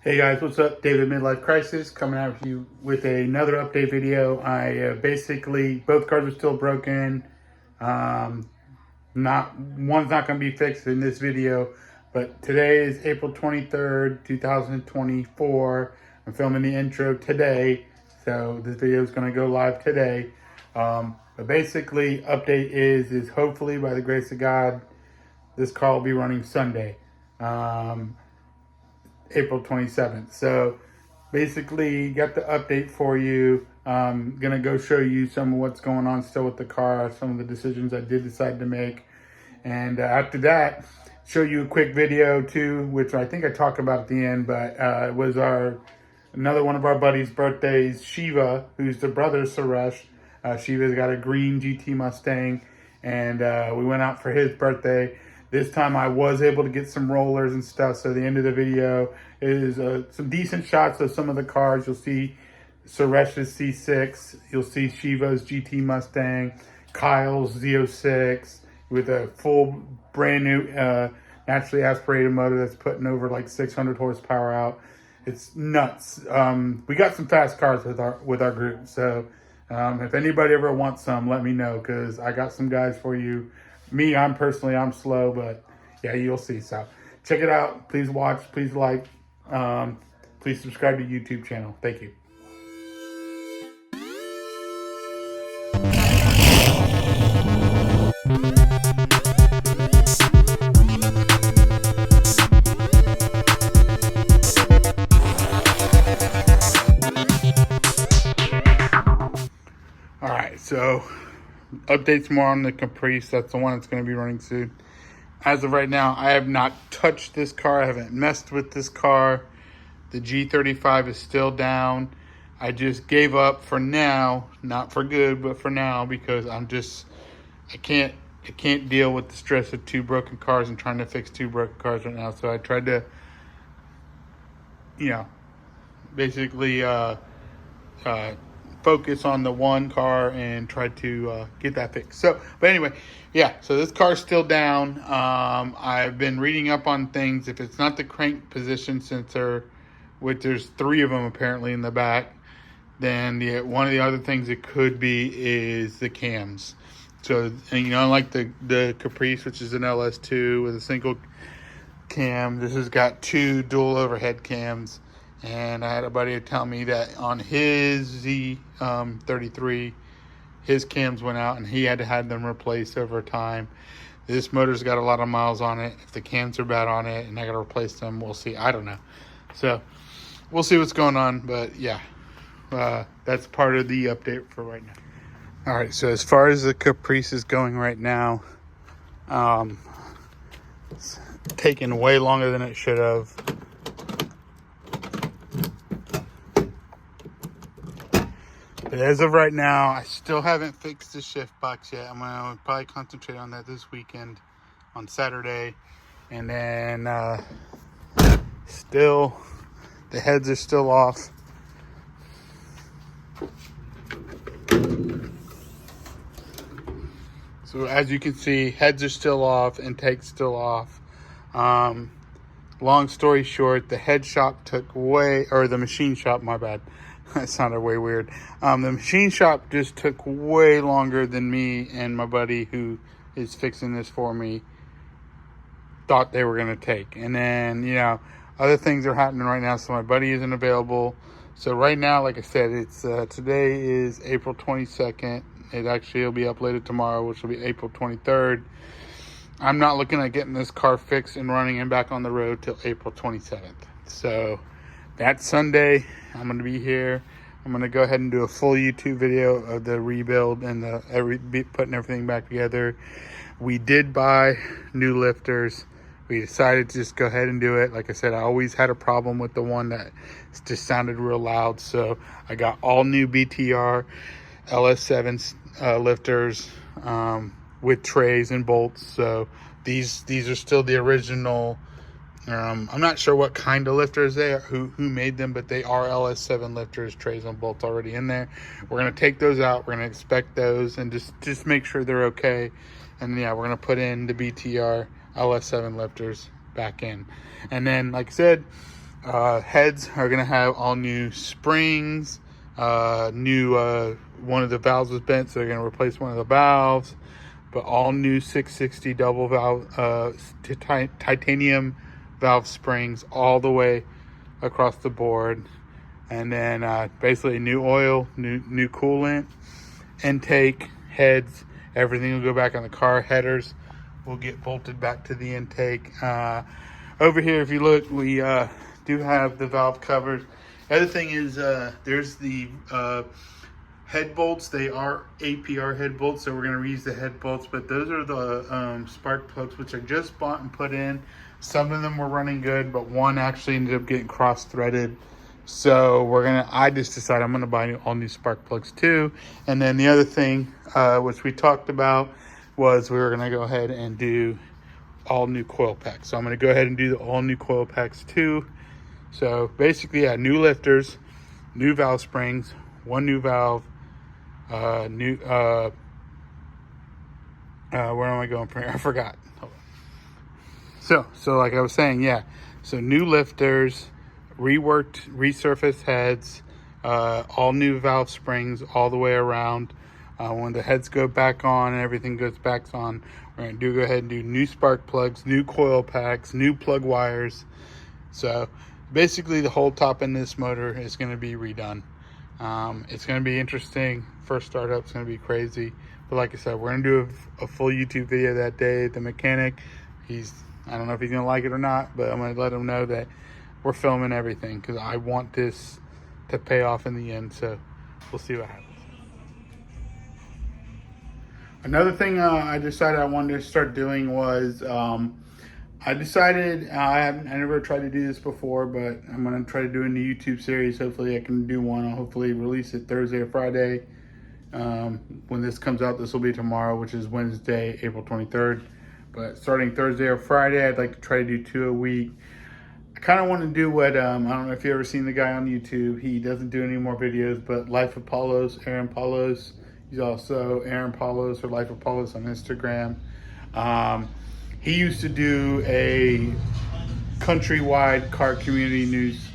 Hey guys, what's up? David Midlife Crisis coming out with you with another update video. I basically, both cars are still broken. Um, one's not going to be fixed in this video, but today is April 23rd, 2024. I'm filming the intro today, so this video is going to go live today. But basically, update is hopefully by the grace of God, this car will be running Sunday. April 27th. So basically got the update for you. Gonna go show you some of what's going on still with the car, some of the decisions I did decide to make. And after that, show you a quick video too, which I think I talked about at the end, but it was another one of our buddies' birthdays, Shiva, who's the brother of Suresh. Shiva's got a green GT Mustang, and we went out for his birthday. This time I was able to get some rollers and stuff, so the end of the video is some decent shots of some of the cars. You'll see Suresh's C6, you'll see Shiva's GT Mustang, Kyle's Z06 with a full brand new naturally aspirated motor that's putting over like 600 horsepower out. It's nuts. We got some fast cars with our group, so if anybody ever wants some, let me know, because I got some guys for you. Me, I'm slow, but yeah, you'll see. So check it out. Please watch. Please like. Please subscribe to the YouTube channel. Thank you. All right, so updates more on the Caprice. That's the one that's going to be running soon. As of right now, I have not touched this car. I haven't messed with this car. The G35 is still down. I just gave up for now, not for good, but for now, because I can't deal with the stress of two broken cars and trying to fix two broken cars right now. So I tried to, basically focus on the one car and try to get that fixed. So, but anyway, yeah, so this car's still down. I've been reading up on things. If it's not the crank position sensor, which there's three of them apparently in the back, then one of the other things it could be is the cams. So, like the Caprice, which is an LS2 with a single cam, this has got two dual overhead cams. And I had a buddy tell me that on his Z33, his cams went out and he had to have them replaced over time. This motor's got a lot of miles on it. If the cams are bad on it and I got to replace them, we'll see. I don't know. So we'll see what's going on. But yeah, that's part of the update for right now. All right, so as far as the Caprice is going right now, it's taking way longer than it should have. But as of right now, I still haven't fixed the shift box yet. I'm going to probably concentrate on that this weekend on Saturday. And then still, the heads are still off. So as you can see, heads are still off, intake's still off. Long story short, the head shop the machine shop, my bad. That sounded way weird. The machine shop just took way longer than me and my buddy who is fixing this for me thought they were going to take. And then, other things are happening right now, so my buddy isn't available. So right now, like I said, it's today is April 22nd. It'll be uploaded tomorrow, which will be April 23rd. I'm not looking at getting this car fixed and running and back on the road till April 27th. So that Sunday, I'm going to be here. I'm going to go ahead and do a full YouTube video of the rebuild and putting everything back together. We did buy new lifters. We decided to just go ahead and do it. Like I said, I always had a problem with the one that just sounded real loud. So I got all new BTR LS7 lifters with trays and bolts. So these are still the original. I'm not sure what kind of lifters they are, who made them, but they are LS7 lifters, trays and bolts already in there. We're going to take those out. We're going to inspect those and just make sure they're okay. And yeah, we're going to put in the BTR LS7 lifters back in. And then, like I said, Heads are going to have all new springs. New one of the valves was bent, so they're going to replace one of the valves. But all new 660 double valve titanium valve springs all the way across the board. And then basically new oil, new coolant, intake, heads, everything will go back on the car. Headers will get bolted back to the intake. Over here, if you look, we do have the valve covers. The other thing is there's the head bolts. They are APR head bolts, so we're going to reuse the head bolts, but those are the spark plugs, which I just bought and put in. Some of them were running good, but one actually ended up getting cross-threaded. So I just decided I'm gonna buy all new spark plugs too. And then the other thing, which we talked about, was we were gonna go ahead and do all new coil packs. So I'm gonna go ahead and do the all new coil packs too. So basically, new lifters, new valve springs, one new valve, where am I going from here? I forgot. So like I was saying, yeah. So new lifters, reworked, resurfaced heads, all new valve springs all the way around. When the heads go back on and everything goes back on, we're going to go ahead and do new spark plugs, new coil packs, new plug wires. So basically the whole top end of this motor is going to be redone. It's going to be interesting. First startup is going to be crazy. But like I said, we're going to do a full YouTube video that day. The mechanic, I don't know if he's going to like it or not, but I'm going to let him know that we're filming everything because I want this to pay off in the end. So we'll see what happens. Another thing I decided I wanted to start doing was I decided I never tried to do this before, but I'm going to try to do a new YouTube series. Hopefully I can do one. I'll hopefully release it Thursday or Friday. When this comes out, this will be tomorrow, which is Wednesday, April 23rd. But starting Thursday or Friday, I'd like to try to do 2 a week. I kind of want to do what, I don't know if you've ever seen the guy on YouTube. He doesn't do any more videos, but Life of Paulos, Aaron Paulos. He's also Aaron Paulos or Life of Paulos on Instagram. He used to do a countrywide car community news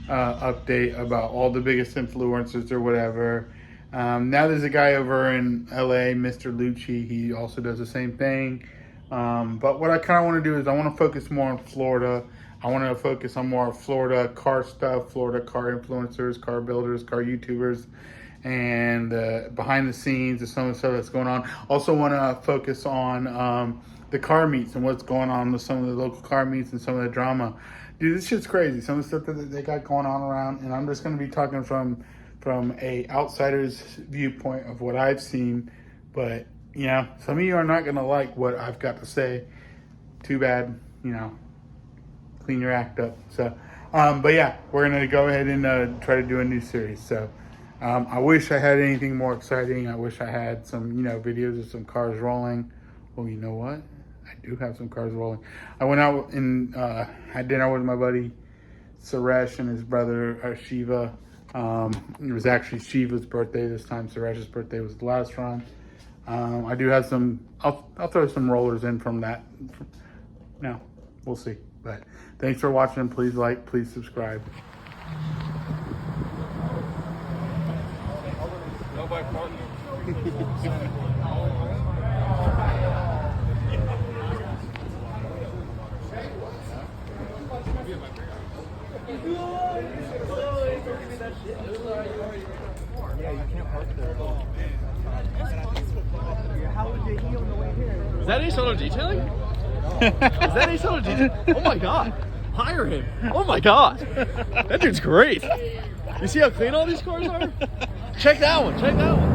update about all the biggest influencers or whatever. Now there's a guy over in LA, Mr. Lucci. He also does the same thing. But what I kind of want to do is I want to focus more on Florida. I want to focus on more Florida car stuff, Florida car influencers, car builders, car YouTubers, and behind the scenes of some of the stuff that's going on. Also want to focus on the car meets and what's going on with some of the local car meets and some of the drama. Dude, this shit's crazy. Some of the stuff that they got going on around, and I'm just going to be talking from a outsider's viewpoint of what I've seen. But, you know, some of you are not going to like what I've got to say. Too bad, you know, clean your act up. So, but yeah, we're going to go ahead and try to do a new series. So, I wish I had anything more exciting. I wish I had some, you know, videos of some cars rolling. Well, you know what? I do have some cars rolling. I went out and had dinner with my buddy Suresh and his brother Shiva. It was actually Shiva's birthday this time. Suresh's birthday was the last run. I do have some, I'll throw some rollers in from that. No, we'll see. But thanks for watching. Please like, please subscribe. Yeah, you can't park there. How would you heal on the way here? Is that Ace Auto Detailing? Is that Ace Auto Detailing? Oh my god. Hire him. Oh my god. That dude's great. You see how clean all these cars are? Check that one. Check that one.